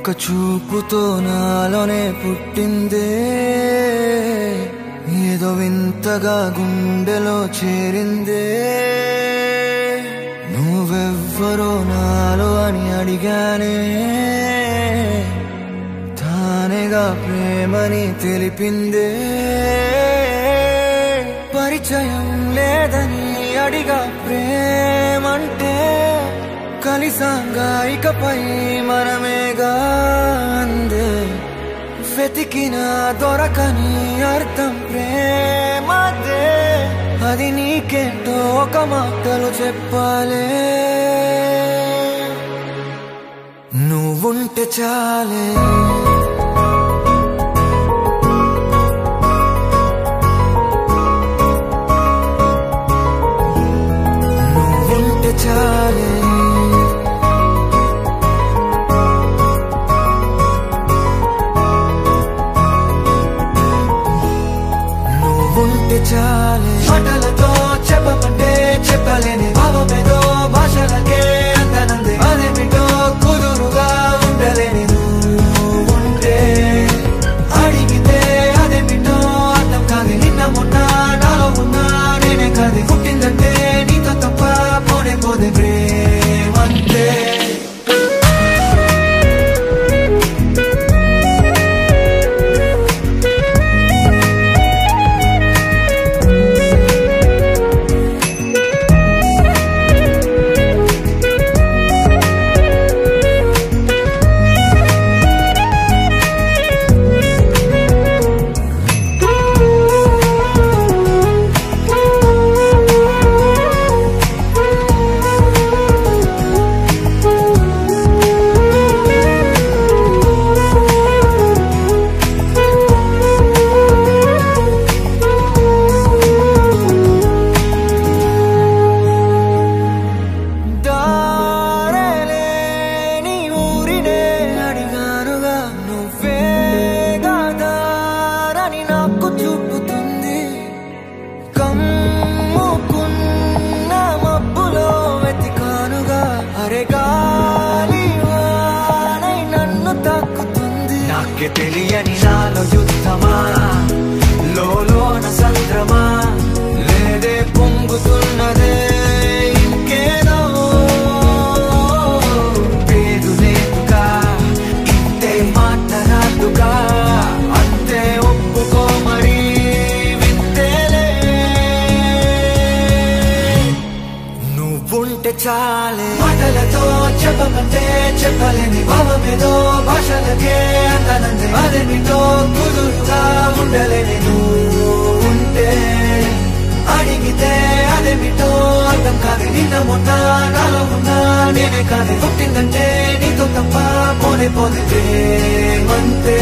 ఒక్క చూపుతో నాలోనే పుట్టిందే ఏదో వింతగా గుండెలో చేరిందే నువ్వెవ్వరో నాలో అని అడిగానే తానేగా ప్రేమని తెలిపిందే పరిచయం లేదని అడిగా ప్రేమంటే కలిసాంగా ఇకపై మనమేగా అందే వెతికినా దొరకని అర్థం ప్రేమదే అది నీకేంటో ఒక మాటలో చెప్పాలే నువ్వుంటే చాలే నువ్వుంటే చాలే నువ్వుంటే చాలే మాటలతో చెప్పమంటే చెప్పలేని భావమేదో భాషలకే అందనందే అదేమిటో కుదురుగా ఉండలేని నువ్వుంటే అడిగితే అదేమిటో అర్థం కాదు నిన్న మొన్న నాలో ఉన్నా నేనే కాదు పుట్టిందంటే నీతో తప్ప పోనే పోదే ప్రేమంతే తెలియని నాలో యుద్ధమా లోన సంద్రమా లేదే పొంగుతున్నదే ఇంకేదో పేరు లేదుగా ఇంతే మాట్లాడుగా అంతే ఒప్పుకో మరి వింతేలే నువ్వుంటే చాలే మాటలతో చెప్పమంటే చెప్పలేని భావమేదో భాషలకే అందనందే అదేమిటో కుదురుగా ఉండలేని నువ్వుంటే అడిగితే అదేమిటో అర్థం కాదు నిన్న మొన్న నాలో ఉన్నా నేనే కాదు పుట్టిందంటే నీతో తప్ప పోనే పోదే ప్రేమంతే